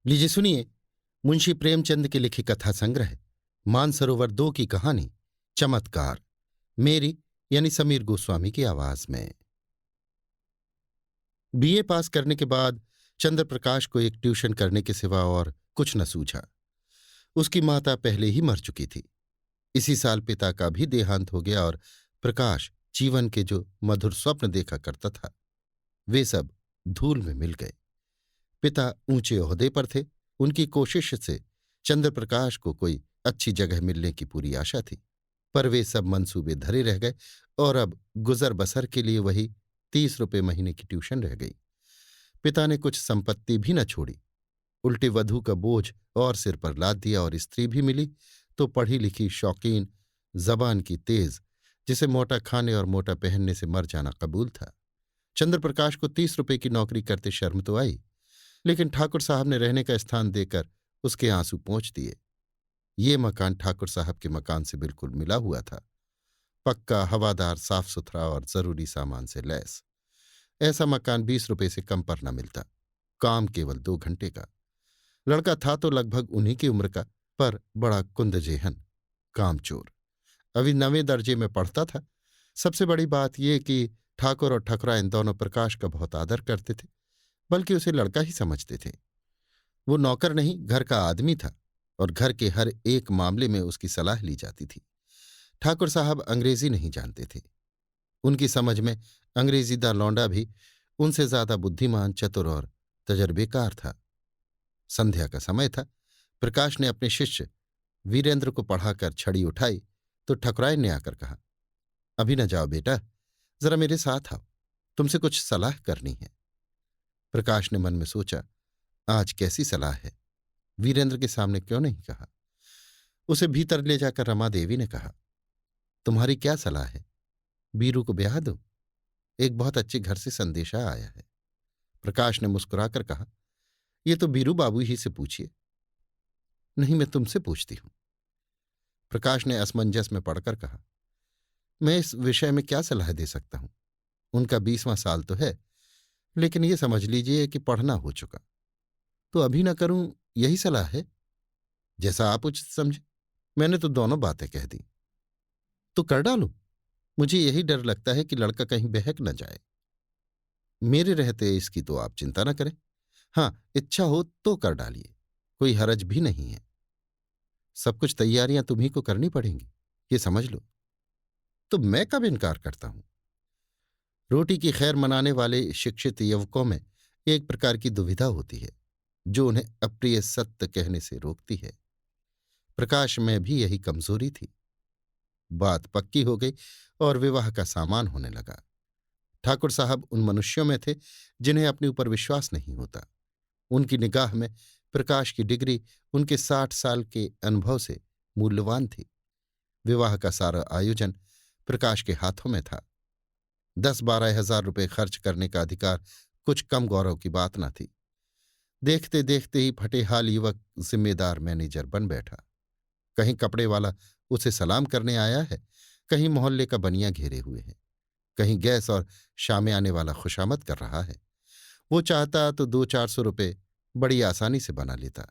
लीजिए सुनिए, मुंशी प्रेमचंद की लिखी कथा संग्रह मानसरोवर 2 की कहानी चमत्कार, मेरी यानी समीर गोस्वामी की आवाज में। बीए पास करने के बाद चंद्र प्रकाश को एक ट्यूशन करने के सिवा और कुछ न सूझा। उसकी माता पहले ही मर चुकी थी। इसी साल पिता का भी देहांत हो गया और प्रकाश जीवन के जो मधुर स्वप्न देखा करता था वे सब धूल में मिल गए। पिता ऊंचे ओहदे पर थे। उनकी कोशिश से चंद्र प्रकाश को कोई अच्छी जगह मिलने की पूरी आशा थी, पर वे सब मंसूबे धरे रह गए और अब गुजर बसर के लिए वही 30 रुपये महीने की ट्यूशन रह गई। पिता ने कुछ संपत्ति भी न छोड़ी, उल्टे वधू का बोझ और सिर पर लाद दिया और स्त्री भी मिली तो पढ़ी लिखी, शौकीन, जबान की तेज, जिसे मोटा खाने और मोटा पहनने से मर जाना कबूल था। चंद्र प्रकाश को 30 रुपये की नौकरी करते शर्म तो आई, लेकिन ठाकुर साहब ने रहने का स्थान देकर उसके आंसू पोंछ दिए। ये मकान ठाकुर साहब के मकान से बिल्कुल मिला हुआ था, पक्का, हवादार, साफ सुथरा और जरूरी सामान से लैस। ऐसा मकान 20 रुपये से कम पर न मिलता। काम केवल 2 घंटे का। लड़का था तो लगभग उन्हीं की उम्र का, पर बड़ा कुंदजेहन, कामचोर। अभी 9वें दर्जे में पढ़ता था। सबसे बड़ी बात यह कि ठाकुर और ठकुराइन दोनों प्रकाश का बहुत आदर करते थे, बल्कि उसे लड़का ही समझते थे। वो नौकर नहीं, घर का आदमी था और घर के हर एक मामले में उसकी सलाह ली जाती थी। ठाकुर साहब अंग्रेजी नहीं जानते थे। उनकी समझ में अंग्रेजीदा लौंडा भी उनसे ज्यादा बुद्धिमान, चतुर और तजर्बेकार था। संध्या का समय था। प्रकाश ने अपने शिष्य वीरेंद्र को पढ़ाकर छड़ी उठाई तो ठकुराइन ने आकर कहा, अभी न जाओ बेटा, जरा मेरे साथ आओ, तुमसे कुछ सलाह करनी है। प्रकाश ने मन में सोचा, आज कैसी सलाह है, वीरेंद्र के सामने क्यों नहीं कहा। उसे भीतर ले जाकर रमा देवी ने कहा, तुम्हारी क्या सलाह है? बीरू को ब्याह दूं? एक बहुत अच्छे घर से संदेशा आया है। प्रकाश ने मुस्कुराकर कहा, यह तो बीरू बाबू ही से पूछिए। नहीं, मैं तुमसे पूछती हूं। प्रकाश ने असमंजस में पड़कर कहा, मैं इस विषय में क्या सलाह दे सकता हूं? उनका 20वां साल तो है, लेकिन ये समझ लीजिए कि पढ़ना हो चुका। तो अभी ना करूं, यही सलाह है? जैसा आप उचित समझे। मैंने तो दोनों बातें कह दी। तो कर डालूं? मुझे यही डर लगता है कि लड़का कहीं बहक न जाए। मेरे रहते इसकी तो आप चिंता न करें। हाँ, इच्छा हो तो कर डालिए, कोई हरज भी नहीं है। सब कुछ तैयारियां तुम्ही को करनी पड़ेंगी, ये समझ लो। तो मैं कब इनकार करता हूं? रोटी की खैर मनाने वाले शिक्षित युवकों में एक प्रकार की दुविधा होती है जो उन्हें अप्रिय सत्य कहने से रोकती है। प्रकाश में भी यही कमजोरी थी। बात पक्की हो गई और विवाह का सामान होने लगा। ठाकुर साहब उन मनुष्यों में थे जिन्हें अपने ऊपर विश्वास नहीं होता। उनकी निगाह में प्रकाश की डिग्री उनके 60 साल के अनुभव से मूल्यवान थी। विवाह का सारा आयोजन प्रकाश के हाथों में था। 10-12 हजार रुपये खर्च करने का अधिकार कुछ कम गौरव की बात न थी। देखते देखते ही फटेहाल युवक जिम्मेदार मैनेजर बन बैठा। कहीं कपड़े वाला उसे सलाम करने आया है, कहीं मोहल्ले का बनिया घेरे हुए है, कहीं गैस और शामियाने वाला खुशामद कर रहा है। वो चाहता तो 200-400 रुपये बड़ी आसानी से बना लेता,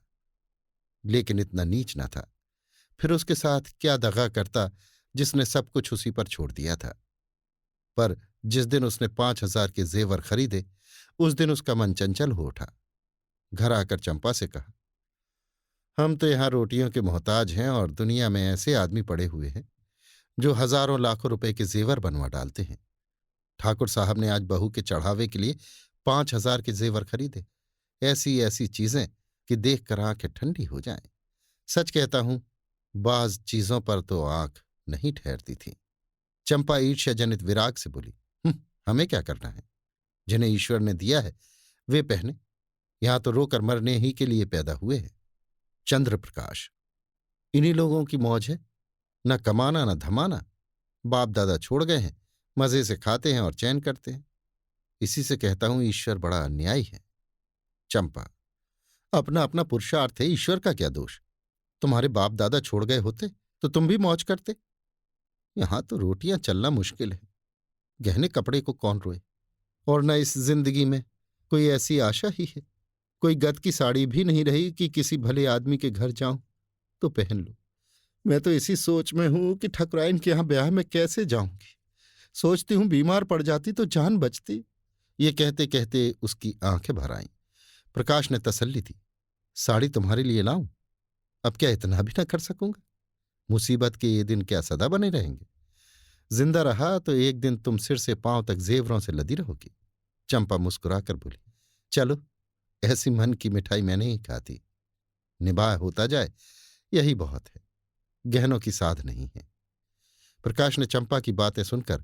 लेकिन इतना नीच न था। फिर उसके साथ क्या दगा करता जिसने सब कुछ उसी पर छोड़ दिया था। पर जिस दिन उसने 5,000 के जेवर खरीदे, उस दिन उसका मन चंचल हो उठा। घर आकर चंपा से कहा, हम तो यहां रोटियों के मोहताज हैं और दुनिया में ऐसे आदमी पड़े हुए हैं जो हजारों लाखों रुपए के जेवर बनवा डालते हैं। ठाकुर साहब ने आज बहू के चढ़ावे के लिए 5,000 के जेवर खरीदे, ऐसी ऐसी चीजें कि देखकर आंखें ठंडी हो जाएं। सच कहता हूं, बाज चीजों पर तो आंख नहीं ठहरती थी। चंपा ईर्ष्याजनित विराग से बोली, हमें क्या करना है? जिन्हें ईश्वर ने दिया है वे पहने, यहां तो रोकर मरने ही के लिए पैदा हुए हैं। चंद्र प्रकाश, इन्हीं लोगों की मौज है, न कमाना न धमाना। बाप दादा छोड़ गए हैं, मजे से खाते हैं और चैन करते हैं। इसी से कहता हूं, ईश्वर बड़ा अन्यायी है। चंपा, अपना अपना पुरुषार्थ है, ईश्वर का क्या दोष? तुम्हारे बाप दादा छोड़ गए होते तो तुम भी मौज करते। यहां तो रोटियां चलना मुश्किल है, गहने कपड़े को कौन रोए, और न इस जिंदगी में कोई ऐसी आशा ही है। कोई गत की साड़ी भी नहीं रही कि किसी भले आदमी के घर जाऊं तो पहन लूं। मैं तो इसी सोच में हूं कि ठकुराइन के यहां ब्याह में कैसे जाऊंगी। सोचती हूं बीमार पड़ जाती तो जान बचती। ये कहते कहते उसकी आंखें भर आईं। प्रकाश ने तसल्ली दी। साड़ी तुम्हारे लिए लाऊं? अब क्या इतना भी ना कर सकूंगा? मुसीबत के ये दिन क्या सदा बने रहेंगे? जिंदा रहा तो एक दिन तुम सिर से पांव तक जेवरों से लदी रहोगी। चंपा मुस्कुराकर बोली, चलो, ऐसी मन की मिठाई मैं नहीं खाती। निबाह होता जाए यही बहुत है, गहनों की साध नहीं है। प्रकाश ने चंपा की बातें सुनकर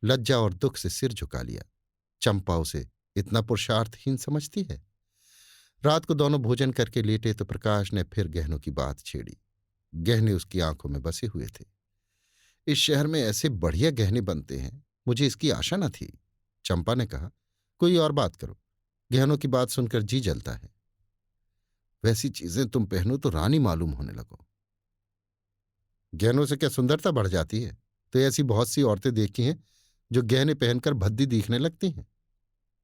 लज्जा और दुख से सिर झुका लिया। चंपा उसे इतना पुरुषार्थहीन समझती है। रात को दोनों भोजन करके लेटे तो प्रकाश ने फिर गहनों की बात छेड़ी। गहने उसकी आंखों में बसे हुए थे। इस शहर में ऐसे बढ़िया गहने बनते हैं, मुझे इसकी आशा न थी। चंपा ने कहा, कोई और बात करो, गहनों की बात सुनकर जी जलता है। वैसी चीजें तुम पहनो तो रानी मालूम होने लगो। गहनों से क्या सुंदरता बढ़ जाती है? तो ऐसी बहुत सी औरतें देखी हैं जो गहने पहनकर भद्दी दिखने लगती हैं।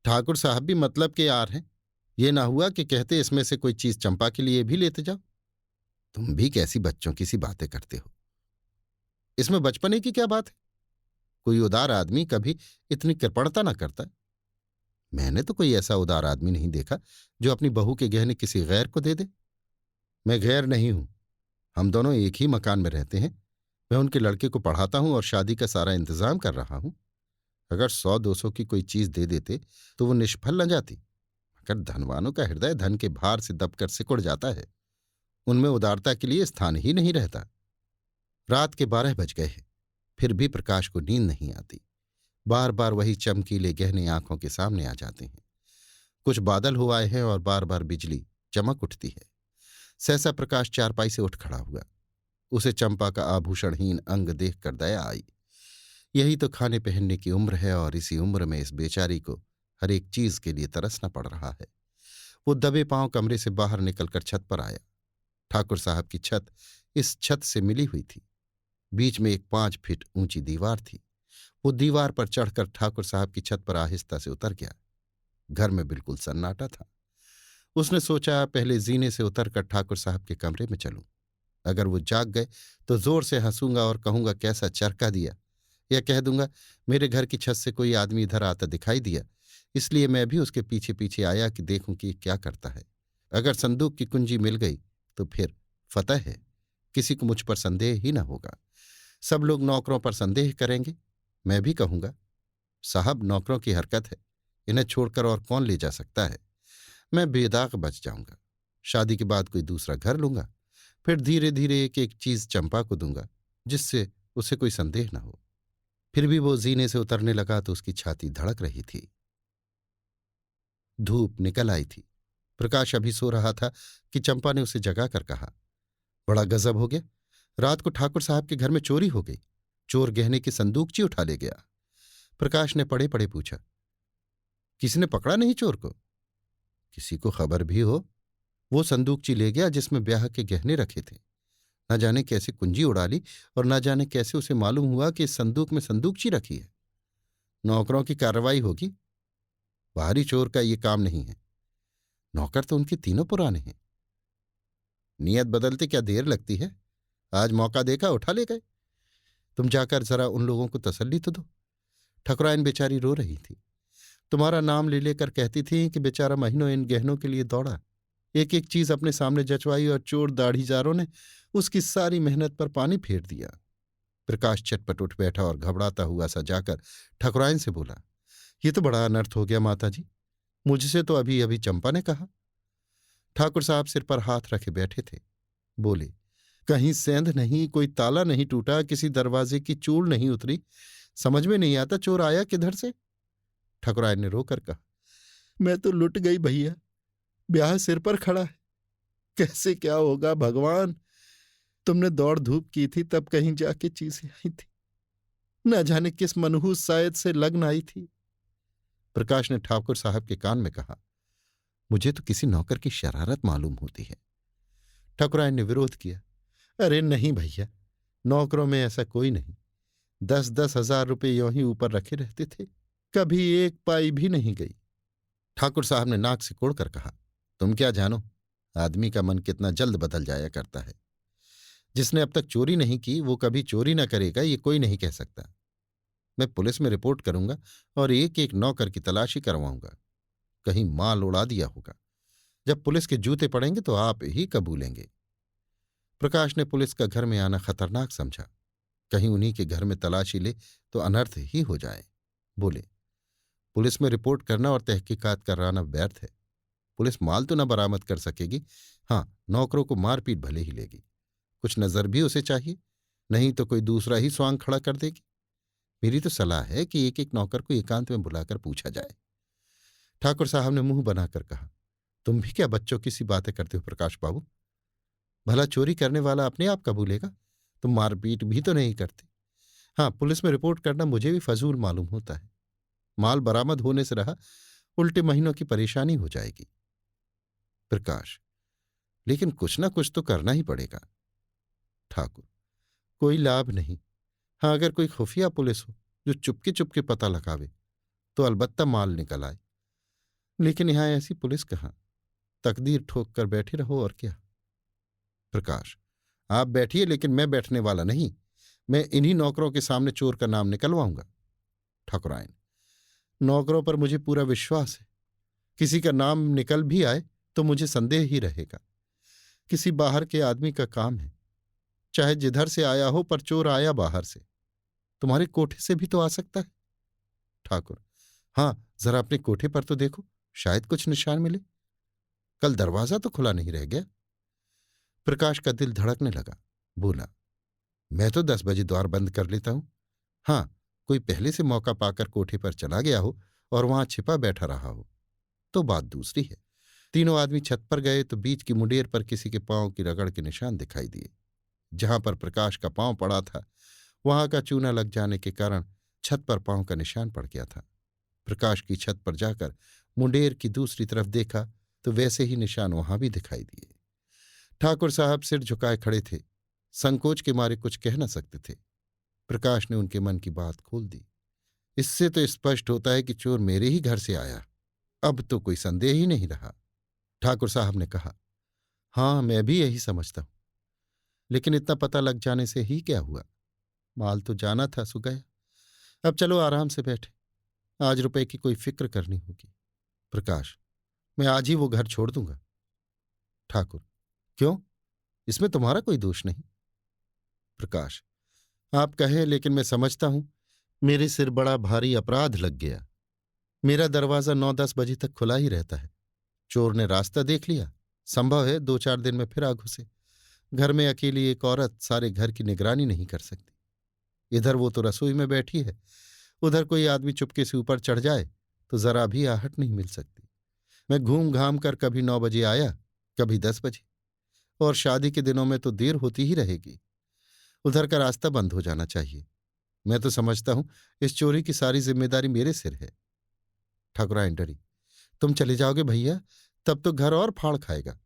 ठाकुर साहब भी मतलब के यार हैं। ये ना हुआ कि कहते इसमें से कोई चीज चंपा के लिए भी लेते जाओ। तुम भी कैसी बच्चों की सी बातें करते हो। इसमें बचपने की क्या बात है? कोई उदार आदमी कभी इतनी कृपणता ना करता। मैंने तो कोई ऐसा उदार आदमी नहीं देखा जो अपनी बहू के गहने किसी गैर को दे दे। मैं गैर नहीं हूं, हम दोनों एक ही मकान में रहते हैं। मैं उनके लड़के को पढ़ाता हूं और शादी का सारा इंतजाम कर रहा हूं। अगर 100-200 की कोई चीज दे देते तो वो निष्फल न जाती। मगर धनवानों का हृदय धन के भार से दबकर सिकुड़ जाता है। उनमें उदारता के लिए स्थान ही नहीं रहता। रात के 12 बज गए हैं, फिर भी प्रकाश को नींद नहीं आती। बार बार वही चमकीले गहने आंखों के सामने आ जाते हैं। कुछ बादल हो आए हैं और बार बार बिजली चमक उठती है। सहसा प्रकाश चारपाई से उठ खड़ा हुआ। उसे चंपा का आभूषणहीन अंग देखकर दया आई। यही तो खाने पहनने की उम्र है और इसी उम्र में इस बेचारी को हर एक चीज के लिए तरसना पड़ रहा है। वो दबे पांव कमरे से बाहर निकलकर छत पर आया। ठाकुर साहब की छत इस छत से मिली हुई थी। बीच में एक 5 फीट ऊंची दीवार थी। वो दीवार पर चढ़कर ठाकुर साहब की छत पर आहिस्ता से उतर गया। घर में बिल्कुल सन्नाटा था। उसने सोचा, पहले जीने से उतरकर ठाकुर साहब के कमरे में चलूं। अगर वो जाग गए तो जोर से हंसूंगा और कहूंगा कैसा चरका दिया, या कह दूंगा मेरे घर की छत से कोई आदमी इधर आता दिखाई दिया, इसलिए मैं भी उसके पीछे पीछे आया कि देखूं कि क्या करता है। अगर संदूक की कुंजी मिल गई तो फिर फतह है, किसी को मुझ पर संदेह ही न होगा। सब लोग नौकरों पर संदेह करेंगे। मैं भी कहूंगा, साहब नौकरों की हरकत है, इन्हें छोड़कर और कौन ले जा सकता है। मैं बेदाग बच जाऊंगा। शादी के बाद कोई दूसरा घर लूंगा। फिर धीरे धीरे एक एक चीज चंपा को दूंगा जिससे उसे कोई संदेह न हो। फिर भी वो जीने से उतरने लगा तो उसकी छाती धड़क रही थी। धूप निकल आई थी। प्रकाश अभी सो रहा था कि चंपा ने उसे जगाकर कहा, बड़ा गजब हो गया, रात को ठाकुर साहब के घर में चोरी हो गई। चोर गहने की संदूकची उठा ले गया। प्रकाश ने पड़े पड़े पूछा, किसी ने पकड़ा नहीं चोर को? किसी को खबर भी हो? वो संदूकची ले गया जिसमें ब्याह के गहने रखे थे। न जाने कैसे कुंजी उड़ा ली और न जाने कैसे उसे मालूम हुआ कि इस संदूक में संदूकची रखी है। नौकरों की कार्रवाई होगी। बाहरी चोर का ये काम नहीं है। नौकर तो उनके तीनों पुराने हैं। नियत बदलते क्या देर लगती है? आज मौका देखा, उठा ले गए। तुम जाकर जरा उन लोगों को तसल्ली तो दो। ठकुराइन बेचारी रो रही थी। तुम्हारा नाम ले लेकर कहती थी कि बेचारा महीनों इन गहनों के लिए दौड़ा। एक एक चीज अपने सामने जचवाई और चोर दाढ़ीजारों ने उसकी सारी मेहनत पर पानी फेर दिया। प्रकाश चटपट उठ बैठा और घबराता हुआ सा जाकर ठकुराइन से बोला, ये तो बड़ा अनर्थ हो गया माताजी। मुझसे तो अभी अभी चंपा ने कहा। ठाकुर साहब सिर पर हाथ रखे बैठे थे। बोले, कहीं सेंध नहीं, कोई ताला नहीं टूटा, किसी दरवाजे की चूड़ नहीं उतरी। समझ में नहीं आता चोर आया किधर से। ठकुराइन ने रोकर कहा, मैं तो लुट गई भैया, ब्याह सिर पर खड़ा है, कैसे क्या होगा भगवान। तुमने दौड़ धूप की थी तब कहीं जाके चीजें आई थी, न जाने किस मनहूस शायद से लग्न आई थी। प्रकाश ने ठाकुर साहब के कान में कहा, मुझे तो किसी नौकर की शरारत मालूम होती है। ठकुराइन ने विरोध किया, अरे नहीं भैया, नौकरों में ऐसा कोई नहीं। 10-10 हजार रुपये यों ही ऊपर रखे रहते थे, कभी एक पाई भी नहीं गई। ठाकुर साहब ने नाक से कोड़कर कहा, तुम क्या जानो, आदमी का मन कितना जल्द बदल जाया करता है। जिसने अब तक चोरी नहीं की वो कभी चोरी न करेगा, ये कोई नहीं कह सकता। मैं पुलिस में रिपोर्ट करूंगा और एक एक नौकर की तलाशी करवाऊंगा। कहीं माल उड़ा दिया होगा। जब पुलिस के जूते पड़ेंगे तो आप ही कबूलेंगे। प्रकाश ने पुलिस का घर में आना खतरनाक समझा। कहीं उन्हीं के घर में तलाशी ले तो अनर्थ ही हो जाए। बोले, पुलिस में रिपोर्ट करना और तहकीकात कराना व्यर्थ है। पुलिस माल तो न बरामद कर सकेगी, हाँ नौकरों को मारपीट भले ही लेगी। कुछ नजर भी उसे चाहिए, नहीं तो कोई दूसरा ही स्वांग खड़ा कर देगी। मेरी तो सलाह है कि एक एक नौकर को एकांत में बुलाकर पूछा जाए। ठाकुर साहब ने मुंह बनाकर कहा, तुम भी क्या बच्चों की सी बातें करते हो प्रकाश बाबू। भला चोरी करने वाला अपने आप कबूलेगा? तुम मारपीट भी तो नहीं करते। हाँ, पुलिस में रिपोर्ट करना मुझे भी फजूल मालूम होता है। माल बरामद होने से रहा, उल्टे महीनों की परेशानी हो जाएगी। प्रकाश, लेकिन कुछ ना कुछ तो करना ही पड़ेगा। ठाकुर, कोई लाभ नहीं। हाँ, अगर कोई खुफिया पुलिस हो जो चुपके चुपके पता लगावे तो अलबत्ता माल निकल आए। लेकिन यहां ऐसी पुलिस कहाँ। तकदीर ठोक कर बैठे रहो और क्या। प्रकाश, आप बैठिए, लेकिन मैं बैठने वाला नहीं। मैं इन्हीं नौकरों के सामने चोर का नाम निकलवाऊंगा। ठाकुरायन, नौकरों पर मुझे पूरा विश्वास है। किसी का नाम निकल भी आए तो मुझे संदेह ही रहेगा। किसी बाहर के आदमी का काम है, चाहे जिधर से आया हो, पर चोर आया बाहर से। तुम्हारे कोठे से भी तो आ सकता है। ठाकुर, हां, जरा अपने कोठे पर तो देखो, शायद कुछ निशान मिले। कल दरवाजा तो खुला नहीं रह गया। प्रकाश का दिल धड़कने लगा। बोला, मैं तो 10 बजे द्वार बंद कर लेता हूं। हां, कोई पहले से मौका पाकर कोठे पर चला गया हो और वहां छिपा बैठा रहा हो तो बात दूसरी है। तीनों आदमी छत पर गए तो बीच की मुंडेर पर किसी के पांव की रगड़ के निशान दिखाई दिए। जहां पर प्रकाश का पांव पड़ा था वहां का चूना लग जाने के कारण छत पर पांव का निशान पड़ गया था। प्रकाश की छत पर जाकर मुंडेर की दूसरी तरफ देखा तो वैसे ही निशान वहां भी दिखाई दिए। ठाकुर साहब सिर झुकाए खड़े थे, संकोच के मारे कुछ कह न सकते थे। प्रकाश ने उनके मन की बात खोल दी। इससे तो स्पष्ट होता है कि चोर मेरे ही घर से आया। अब तो कोई संदेह ही नहीं रहा। ठाकुर साहब ने कहा, हां, मैं भी यही समझता हूं। लेकिन इतना पता लग जाने से ही क्या हुआ। माल तो जाना था, सो गया। अब चलो आराम से बैठे। आज रुपए की कोई फिक्र करनी होगी। प्रकाश, मैं आज ही वो घर छोड़ दूंगा। ठाकुर, क्यों? इसमें तुम्हारा कोई दोष नहीं। प्रकाश, आप कहें, लेकिन मैं समझता हूं मेरे सिर बड़ा भारी अपराध लग गया। मेरा दरवाजा 9-10 बजे तक खुला ही रहता है। चोर ने रास्ता देख लिया, संभव है 2-4 दिन में फिर आ घुसे। घर में अकेली एक औरत सारे घर की निगरानी नहीं कर सकती। इधर वो तो रसोई में बैठी है, उधर कोई आदमी चुपके से ऊपर चढ़ जाए तो जरा भी आहट नहीं मिल सकती। मैं घूम घाम कर कभी 9 बजे आया, कभी 10 बजे, और शादी के दिनों में तो देर होती ही रहेगी। उधर का रास्ता बंद हो जाना चाहिए। मैं तो समझता हूं इस चोरी की सारी जिम्मेदारी मेरे सिर है। ठाकुरायन डरी, तुम चले जाओगे भैया, तब तो घर और फाड़ खाएगा।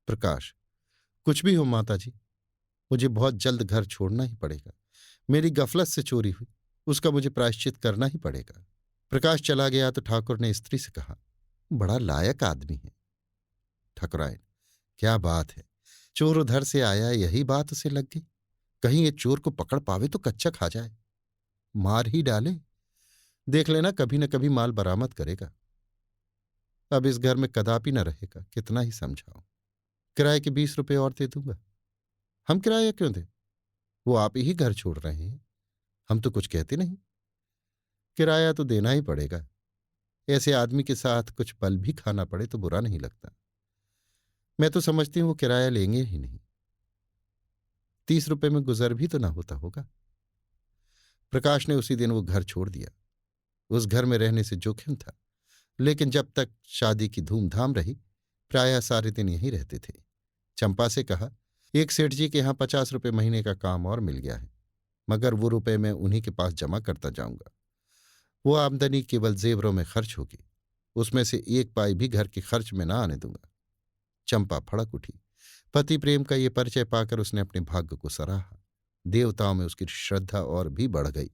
प्रकाश, कुछ भी हो माता जी, मुझे बहुत जल्द घर छोड़ना ही पड़ेगा। मेरी गफलत से चोरी हुई, उसका मुझे प्रायश्चित करना ही पड़ेगा। प्रकाश चला गया तो ठाकुर ने स्त्री से कहा, बड़ा लायक आदमी है। ठाकुरायन, क्या बात है, चोर उधर से आया, यही बात उसे लग गई। कहीं ये चोर को पकड़ पावे तो कच्चा खा जाए, मार ही डाले। देख लेना, कभी न कभी माल बरामद करेगा। अब इस घर में कदापि न रहेगा, कितना ही समझाओ। किराए के 20 रुपए और दे दूंगा। हम किराया क्यों दें? वो आप ही घर छोड़ रहे हैं, हम तो कुछ कहते नहीं। किराया तो देना ही पड़ेगा। ऐसे आदमी के साथ कुछ पल भी खाना पड़े तो बुरा नहीं लगता। मैं तो समझती हूँ वो किराया लेंगे ही नहीं। 30 रुपए में गुजर भी तो ना होता होगा। प्रकाश ने उसी दिन वो घर छोड़ दिया। उस घर में रहने से जोखिम था, लेकिन जब तक शादी की धूमधाम रही प्रायः सारे दिन यहीं रहते थे। चंपा से कहा, एक सेठ जी के यहाँ 50 रुपए महीने का काम और मिल गया है, मगर वो रुपए मैं उन्हीं के पास जमा करता जाऊंगा। वो आमदनी केवल जेवरों में खर्च होगी, उसमें से एक पाई भी घर के खर्च में ना आने दूंगा। चंपा फड़क उठी। पति प्रेम का ये परिचय पाकर उसने अपने भाग्य को सराहा। देवताओं में उसकी श्रद्धा और भी बढ़ गई।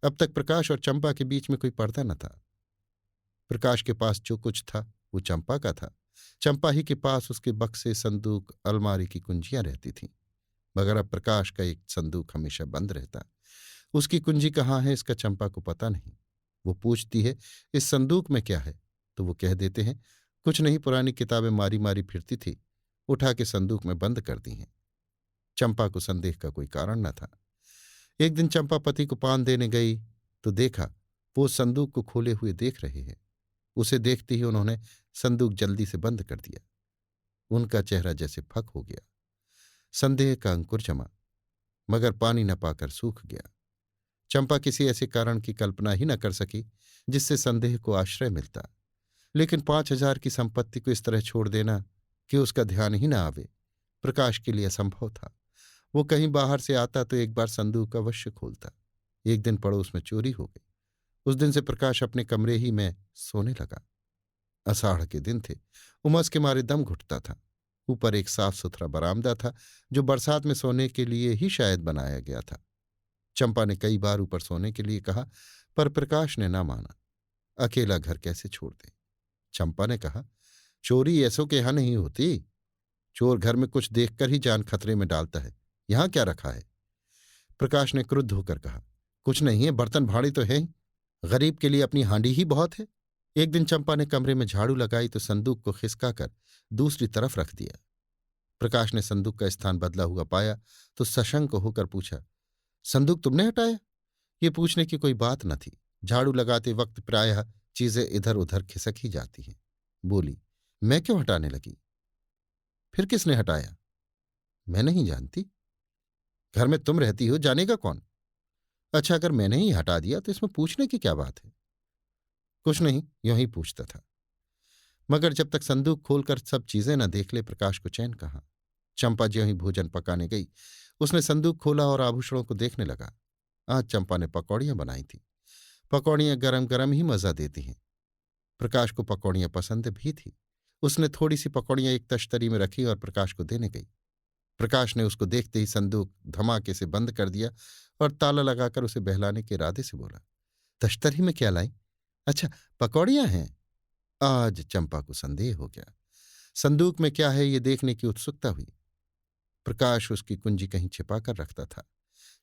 अब तक प्रकाश और चंपा के बीच में कोई पर्दा न था। प्रकाश के पास जो कुछ था वो चंपा का था, चंपा ही के पास उसके बक्से, संदूक, अलमारी की कुंजियां रहती थीं, मगर अब प्रकाश का एक संदूक हमेशा बंद रहता। उसकी कुंजी कहाँ है इसका चंपा को पता नहीं। वो पूछती है, इस संदूक में क्या है? तो वो कह देते हैं, कुछ नहीं, पुरानी किताबें मारी मारी फिरती थी, उठा के संदूक में बंद कर दी हैं। चंपा को संदेह का कोई कारण न था। एक दिन चंपा पति को पान देने गई तो देखा वो उस संदूक को खोले हुए देख रहे हैं। उसे देखते ही उन्होंने संदूक जल्दी से बंद कर दिया। उनका चेहरा जैसे फक हो गया। संदेह का अंकुर जमा, मगर पानी न पाकर सूख गया। चंपा किसी ऐसे कारण की कल्पना ही न कर सकी जिससे संदेह को आश्रय मिलता। लेकिन 5,000 की संपत्ति को इस तरह छोड़ देना कि उसका ध्यान ही न आवे, प्रकाश के लिए असंभव था। वो कहीं बाहर से आता तो एक बार संदूक अवश्य खोलता। एक दिन पड़ोस में चोरी हो गई। उस दिन से प्रकाश अपने कमरे ही में सोने लगा। आषाढ़ के दिन थे। उमस के मारे दम घुटता था। ऊपर एक साफ सुथरा बरामदा था जो बरसात में सोने के लिए ही शायद बनाया गया था। चंपा ने कई बार ऊपर सोने के लिए कहा, पर प्रकाश ने ना माना। अकेला घर कैसे छोड़ दे? चंपा ने कहा, चोरी ऐसों के यहां नहीं होती। चोर घर में कुछ देखकर ही जान खतरे में डालता है। यहां क्या रखा है? प्रकाश ने क्रुद्ध होकर कहा, कुछ नहीं है, बर्तन भाड़ी तो है ही। गरीब के लिए अपनी हांडी ही बहुत है। एक दिन चंपा ने कमरे में झाड़ू लगाई तो संदूक को खिसकाकर दूसरी तरफ रख दिया। प्रकाश ने संदूक का स्थान बदला हुआ पाया तो सशंक होकर पूछा, संदूक तुमने हटाया? ये पूछने की कोई बात न थी। झाड़ू लगाते वक्त प्रायः चीजें इधर उधर खिसक ही जाती हैं। बोली, मैं क्यों हटाने लगी? फिर किसने हटाया? मैं नहीं जानती। घर में तुम रहती हो, जानेगा कौन? अच्छा, अगर मैंने ही हटा दिया तो इसमें पूछने की क्या बात है? कुछ नहीं, यूं ही पूछता था। मगर जब तक संदूक खोलकर सब चीजें न देख ले, प्रकाश को चैन कहाँ। चंपा ज्यों ही भोजन पकाने गई, उसने संदूक खोला और आभूषणों को देखने लगा। आज चंपा ने पकौड़ियां बनाई थी। पकौड़ियां गरम गरम ही मजा देती हैं। प्रकाश को पकौड़ियां पसंद भी थी। उसने थोड़ी सी पकौड़ियां एक तश्तरी में रखी और प्रकाश को देने गई। प्रकाश ने उसको देखते ही संदूक धमाके से बंद कर दिया और ताला लगाकर उसे बहलाने के इरादे से बोला, तश्तरी में क्या लाई? अच्छा, पकौड़ियां हैं। आज चंपा को संदेह हो गया। संदूक में क्या है ये देखने की उत्सुकता हुई। प्रकाश उसकी कुंजी कहीं छिपा कर रखता था।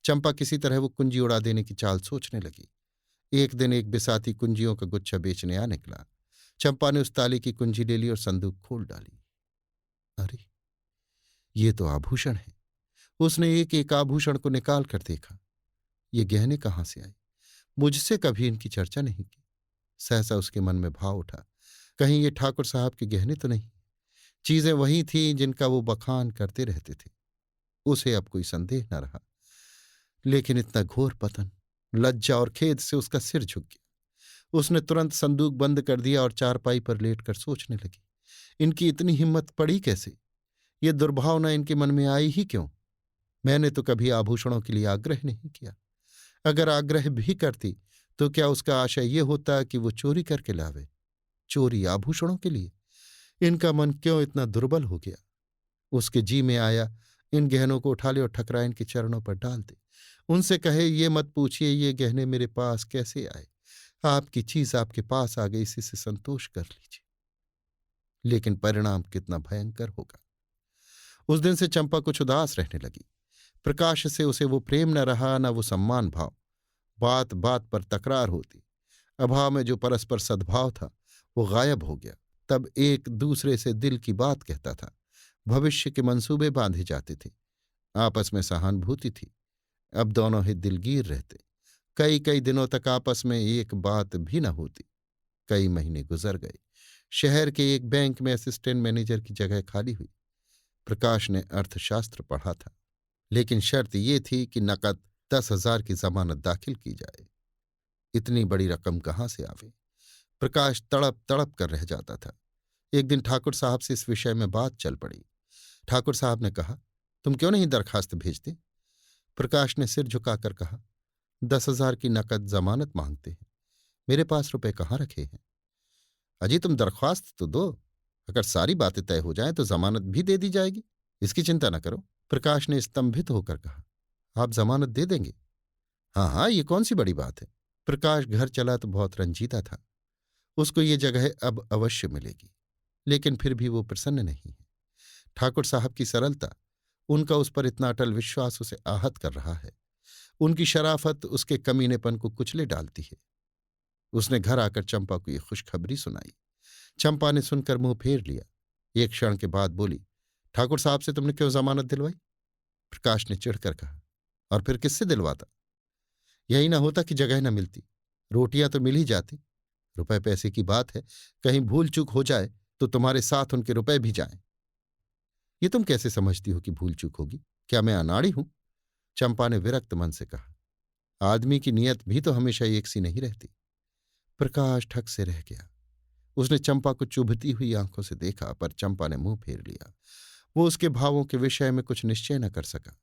चंपा किसी तरह वो कुंजी उड़ा देने की चाल सोचने लगी। एक दिन एक बिसाती कुंजियों का गुच्छा बेचने आ निकला। चंपा ने उस ताले की कुंजी ले ली और संदूक खोल डाली। अरे, ये तो आभूषण है। उसने एक एक आभूषण को निकाल कर देखा। ये गहने कहाँ से आए? मुझसे कभी इनकी चर्चा नहीं की। सहसा उसके मन में भाव उठा, कहीं ये ठाकुर साहब के गहने तो नहीं? चीजें वही थीं जिनका वो बखान करते रहते थे। उसे अब कोई संदेह न रहा। लेकिन इतना घोर पतन, लज्जा और खेद से उसका सिर झुक गया। उसने तुरंत संदूक बंद कर दिया और चारपाई पर लेटकर सोचने लगी, इनकी इतनी हिम्मत पड़ी कैसे? ये दुर्भावना इनके मन में आई ही क्यों? मैंने तो कभी आभूषणों के लिए आग्रह नहीं किया। अगर आग्रह भी करती तो क्या उसका आशय ये होता कि वो चोरी करके लावे? चोरी आभूषणों के लिए? इनका मन क्यों इतना दुर्बल हो गया? उसके जी में आया, इन गहनों को उठा ले और ठकरा इनके चरणों पर डाल दे। उनसे कहे, ये मत पूछिए ये गहने मेरे पास कैसे आए। आपकी चीज आपके पास आ गई, इसी से संतोष कर लीजिए। लेकिन परिणाम कितना भयंकर होगा। उस दिन से चंपा कुछ उदास रहने लगी। प्रकाश से उसे वो प्रेम न रहा, न वो सम्मान भाव। बात बात पर तकरार होती। अभाव में जो परस्पर सद्भाव था वो गायब हो गया। तब एक दूसरे से दिल की बात कहता था। भविष्य के मंसूबे बांधे जाते थे। आपस में सहानुभूति थी। अब दोनों ही दिलगीर रहते। कई कई दिनों तक आपस में एक बात भी न होती। कई महीने गुजर गए। शहर के एक बैंक में असिस्टेंट मैनेजर की जगह खाली हुई। प्रकाश ने अर्थशास्त्र पढ़ा था, लेकिन शर्त ये थी कि नकद 10,000 की जमानत दाखिल की जाए। इतनी बड़ी रकम कहाँ से आवे? प्रकाश तड़प तड़प कर रह जाता था। एक दिन ठाकुर साहब से इस विषय में बात चल पड़ी। ठाकुर साहब ने कहा, तुम क्यों नहीं दरखास्त भेजते? प्रकाश ने सिर झुकाकर कहा, 10,000 की नकद जमानत मांगते हैं, मेरे पास रुपए कहाँ रखे हैं? अजी, तुम दरख्वास्त तो दो। अगर सारी बातें तय हो जाएं तो जमानत भी दे दी जाएगी, इसकी चिंता न करो। प्रकाश ने स्तंभित होकर कहा, आप जमानत दे देंगे? हाँ हाँ, ये कौन सी बड़ी बात है। प्रकाश घर चला तो बहुत रंजीता था। उसको ये जगह अब अवश्य मिलेगी। लेकिन फिर भी वो प्रसन्न नहीं है। ठाकुर साहब की सरलता, उनका उस पर इतना अटल विश्वास उसे आहत कर रहा है। उनकी शराफत उसके कमीनेपन को कुचले डालती है। उसने घर आकर चंपा को ये खुशखबरी सुनाई। चंपा ने सुनकर मुंह फेर लिया। एक क्षण के बाद बोली, ठाकुर साहब से तुमने क्यों जमानत दिलवाई? प्रकाश ने चिढ़कर कहा, और फिर किससे दिलवाता? यही ना होता कि जगह न मिलती, रोटियां तो मिल ही जाती। रुपए पैसे की बात है, कहीं भूल चूक हो जाए तो तुम्हारे साथ उनके रुपए भी जाएं। ये तुम कैसे समझती हो कि भूल चूक होगी? क्या मैं अनाड़ी हूं? चंपा ने विरक्त मन से कहा। आदमी की नीयत भी तो हमेशा एक सी नहीं रहती। प्रकाश ठक से रह गया। उसने चंपा को चुभती हुई आंखों से देखा, पर चंपा ने मुंह फेर लिया। वो उसके भावों के विषय में कुछ निश्चय न कर सका।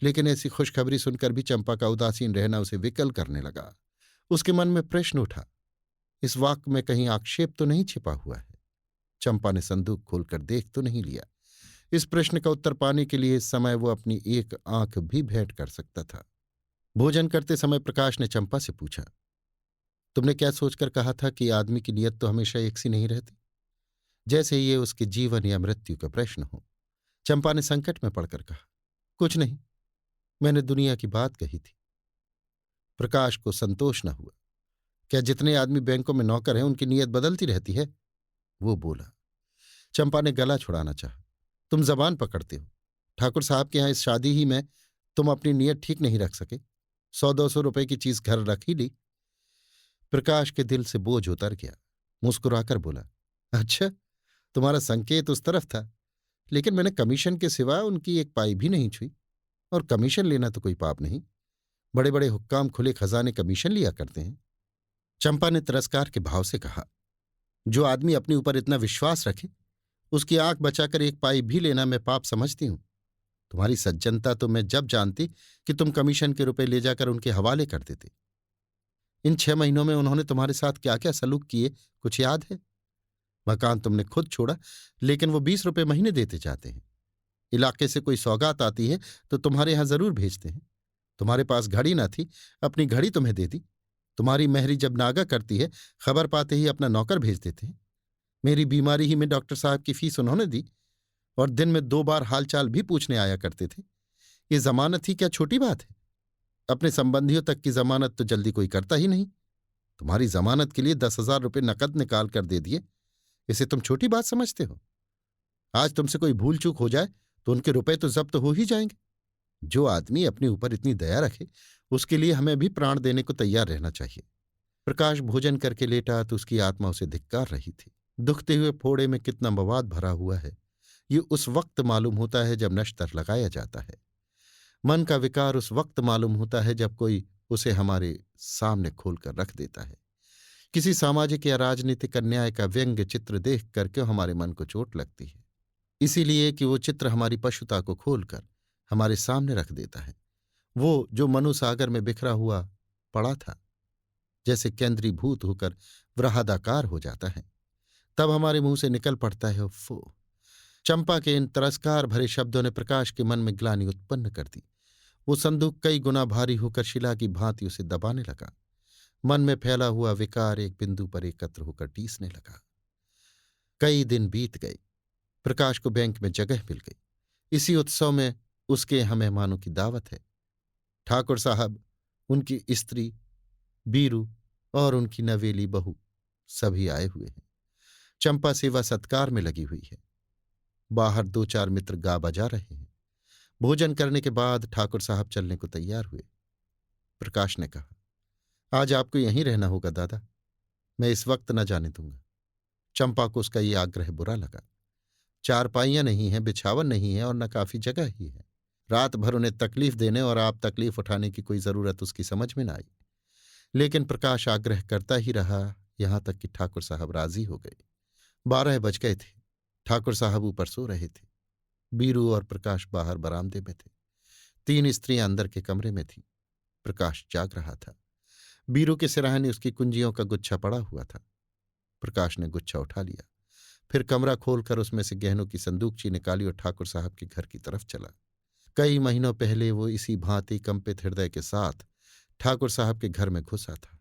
लेकिन ऐसी खुशखबरी सुनकर भी चंपा का उदासीन रहना उसे विकल करने लगा। उसके मन में प्रश्न उठा, इस वाक्य में कहीं आक्षेप तो नहीं छिपा हुआ है? चंपा ने संदूक खोलकर देख तो नहीं लिया। इस प्रश्न का उत्तर पाने के लिए इस समय वो अपनी एक आंख भी भेंट कर सकता था। भोजन करते समय प्रकाश ने चंपा से पूछा, तुमने क्या सोचकर कहा था कि आदमी की नीयत तो हमेशा एक सी नहीं रहती, जैसे ये उसके जीवन या मृत्यु का प्रश्न हो? चंपा ने संकट में पड़कर कहा, कुछ नहीं, मैंने दुनिया की बात कही थी। प्रकाश को संतोष न हुआ। क्या जितने आदमी बैंकों में नौकर हैं उनकी नीयत बदलती रहती है? वो बोला। चंपा ने गला छुड़ाना चाहा, तुम जबान पकड़ते हो। ठाकुर साहब के यहां इस शादी ही में तुम अपनी नीयत ठीक नहीं रख सके। 100-200 रुपए की चीज घर रख ही ली। प्रकाश के दिल से बोझ उतर गया। मुस्कुराकर बोला, अच्छा, तुम्हारा संकेत उस तरफ था, लेकिन मैंने कमीशन के सिवा उनकी एक पाई भी नहीं छुई। और कमीशन लेना तो कोई पाप नहीं। बड़े बड़े हुक्काम खुले खजाने कमीशन लिया करते हैं। चंपा ने तिरस्कार के भाव से कहा, जो आदमी अपने ऊपर इतना विश्वास रखे, उसकी आंख बचाकर एक पाई भी लेना मैं पाप समझती हूं। तुम्हारी सज्जनता तो मैं जब जानती कि तुम कमीशन के रुपए ले जाकर उनके हवाले कर देते। इन 6 महीनों में उन्होंने तुम्हारे साथ क्या क्या सलूक किए, कुछ याद है? मकान तुमने खुद छोड़ा, लेकिन वो 20 रुपए महीने देते जाते हैं। इलाके से कोई सौगात आती है तो तुम्हारे यहां जरूर भेजते हैं। तुम्हारे पास घड़ी ना थी, अपनी घड़ी तुम्हें दे दी। तुम्हारी मेहरी जब नागा करती है, खबर पाते ही अपना नौकर भेज देते हैं। मेरी बीमारी ही में डॉक्टर साहब की फीस उन्होंने दी, और दिन में 2 बार हालचाल भी पूछने आया करते थे। ये जमानत ही क्या छोटी बात है? अपने संबंधियों तक की जमानत तो जल्दी कोई करता ही नहीं। तुम्हारी जमानत के लिए 10,000 रुपये नकद निकाल कर दे दिए। इसे तुम छोटी बात समझते हो? आज तुमसे कोई भूल चूक हो जाए तो उनके रुपए तो जब्त हो ही जाएंगे। जो आदमी अपने ऊपर इतनी दया रखे, उसके लिए हमें भी प्राण देने को तैयार रहना चाहिए। प्रकाश भोजन करके लेटा तो उसकी आत्मा उसे धिक्कार रही थी। दुखते हुए फोड़े में कितना मवाद भरा हुआ है, ये उस वक्त मालूम होता है जब नश्तर लगाया जाता है। मन का विकार उस वक्त मालूम होता है जब कोई उसे हमारे सामने खोलकर रख देता है। किसी सामाजिक या राजनीतिक अन्याय का व्यंग्य चित्र देख कर क्यों हमारे मन को चोट लगती है? इसीलिए कि वो चित्र हमारी पशुता को खोलकर हमारे सामने रख देता है। वो जो मनु सागर में बिखरा हुआ पड़ा था, जैसे केंद्रीभूत होकर वृहदाकार हो जाता है, तब हमारे मुंह से निकल पड़ता है, उफ़्फ़ो। चंपा के इन तिरस्कार भरे शब्दों ने प्रकाश के मन में ग्लानि उत्पन्न कर दी। वो संदूक कई गुना भारी होकर शिला की भांति उसे दबाने लगा। मन में फैला हुआ विकार एक बिंदु पर एकत्र होकर टीसने लगा। कई दिन बीत गए। प्रकाश को बैंक में जगह मिल गई। इसी उत्सव में उसके यहाँ मेहमानों की दावत है। ठाकुर साहब, उनकी स्त्री बीरू और उनकी नवेली बहू सभी आए हुए हैं। चंपा सेवा सत्कार में लगी हुई है। बाहर 2-4 मित्र गा बजा रहे हैं। भोजन करने के बाद ठाकुर साहब चलने को तैयार हुए। प्रकाश ने कहा, आज आपको यहीं रहना होगा दादा, मैं इस वक्त न जाने दूंगा। चंपा को उसका ये आग्रह बुरा लगा। चारपाइयां नहीं हैं, बिछावन नहीं है और न काफी जगह ही है। रात भर उन्हें तकलीफ देने और आप तकलीफ उठाने की कोई जरूरत उसकी समझ में न आई। लेकिन प्रकाश आग्रह करता ही रहा, यहां तक कि ठाकुर साहब राजी हो गए। 12 बज गए थे। ठाकुर साहब ऊपर सो रहे थे। बीरू और प्रकाश बाहर बरामदे में थे। 3 स्त्रियां अंदर के कमरे में थीं। प्रकाश जाग रहा था। बीरू के सिरहाने उसकी कुंजियों का गुच्छा पड़ा हुआ था। प्रकाश ने गुच्छा उठा लिया, फिर कमरा खोलकर उसमें से गहनों की संदूकची निकाली और ठाकुर साहब के घर की तरफ चला। कई महीनों पहले वो इसी भांति कंपित हृदय के साथ ठाकुर साहब के घर में घुसा था।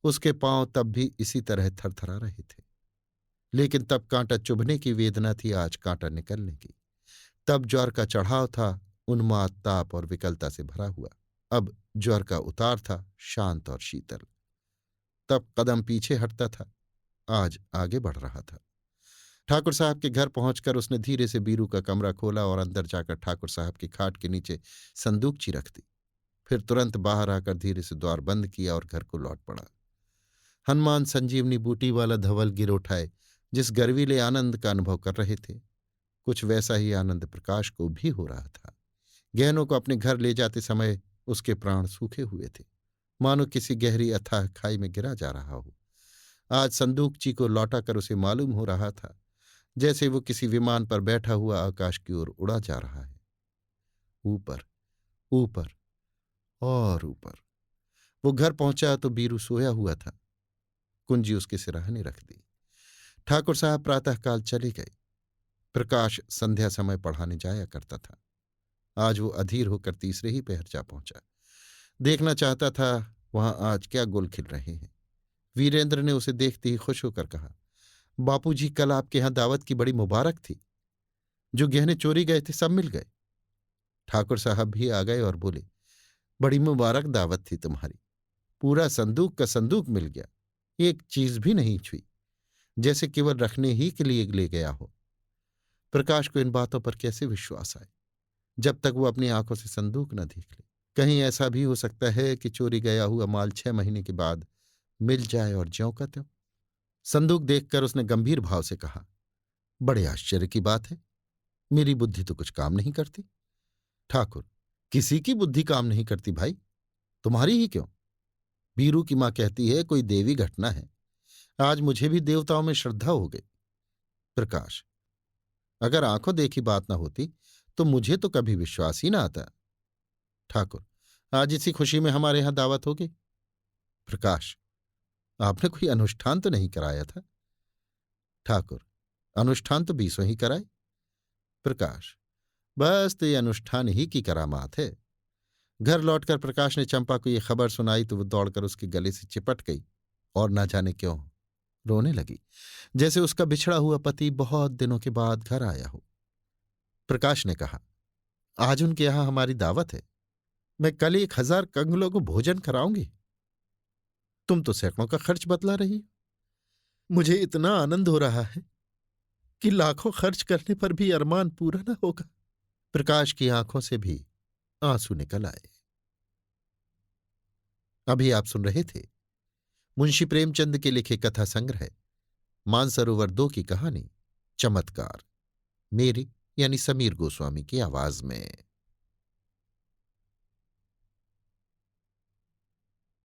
उसके पांव तब भी इसी तरह थरथरा रहे थे। लेकिन तब कांटा चुभने की वेदना थी, आज कांटा निकलने की। तब ज्वर का चढ़ाव था, उन्माद, ताप और विकलता से भरा हुआ। अब ज्वर का उतार था, शांत और शीतल। तब कदम पीछे हटता था, आज आगे बढ़ रहा था। ठाकुर साहब के घर पहुंचकर उसने धीरे से बीरू का कमरा खोला और अंदर जाकर ठाकुर साहब की खाट के नीचे संदूकची रख दी। फिर तुरंत बाहर आकर धीरे से द्वार बंद किया और घर को लौट पड़ा। हनुमान संजीवनी बूटी वाला धवल गिर उठाए, जिस गर्वीले आनंद का अनुभव कर रहे थे, कुछ वैसा ही आनंद प्रकाश को भी हो रहा था। गहनों को अपने घर ले जाते समय उसके प्राण सूखे हुए थे, मानो किसी गहरी अथाह खाई में गिरा जा रहा हो। आज संदूकची को लौटाकर उसे मालूम हो रहा था जैसे वो किसी विमान पर बैठा हुआ आकाश की ओर उड़ा जा रहा है। ऊपर, ऊपर और ऊपर। वो घर पहुंचा तो बीरू सोया हुआ था। कुंजी उसके सिरहाने रख दी। ठाकुर साहब प्रातःकाल चले गए। प्रकाश संध्या समय पढ़ाने जाया करता था। आज वो अधीर होकर तीसरे ही पहर जा पहुंचा। देखना चाहता था वहां आज क्या गुल खिल रहे हैं। वीरेंद्र ने उसे देखते ही खुश होकर कहा, बापूजी, कल आपके यहां दावत की बड़ी मुबारक थी। जो गहने चोरी गए थे सब मिल गए। ठाकुर साहब भी आ गए और बोले, बड़ी मुबारक दावत थी तुम्हारी। पूरा संदूक का संदूक मिल गया, एक चीज भी नहीं छुई, जैसे केवल रखने ही के लिए ले गया हो। प्रकाश को इन बातों पर कैसे विश्वास आए, जब तक वो अपनी आंखों से संदूक न देख ले। कहीं ऐसा भी हो सकता है कि चोरी गया हुआ माल 6 महीने के बाद मिल जाए और ज्यों का त्यों। संदूक देखकर उसने गंभीर भाव से कहा, बड़े आश्चर्य की बात है, मेरी बुद्धि तो कुछ काम नहीं करती। ठाकुर, किसी की बुद्धि काम नहीं करती भाई, तुम्हारी ही क्यों? बीरू की मां कहती है कोई देवी घटना है। आज मुझे भी देवताओं में श्रद्धा हो गई। प्रकाश, अगर आंखों देखी बात ना होती तो मुझे तो कभी विश्वास ही ना आता। ठाकुर, आज इसी खुशी में हमारे यहां दावत होगी। प्रकाश, आपने कोई अनुष्ठान तो नहीं कराया था? ठाकुर, अनुष्ठान तो 20 ही कराए। प्रकाश, बस तो ये अनुष्ठान ही की करामात है। घर लौटकर प्रकाश ने चंपा को ये खबर सुनाई तो वो दौड़कर उसके गले से चिपट गई और ना जाने क्यों रोने लगी, जैसे उसका बिछड़ा हुआ पति बहुत दिनों के बाद घर आया हो। प्रकाश ने कहा, आज उनके यहां हमारी दावत है, मैं कल 1000 कंगलों को भोजन कराऊंगी। तुम तो सैकड़ों का खर्च बतला रही हो। मुझे इतना आनंद हो रहा है कि लाखों खर्च करने पर भी अरमान पूरा न होगा। प्रकाश की आंखों से भी आंसू निकल आए। अभी आप सुन रहे थे मुंशी प्रेमचंद के लिखे कथा संग्रह मानसरोवर 2 की कहानी चमत्कार, मेरी यानी समीर गोस्वामी की आवाज में।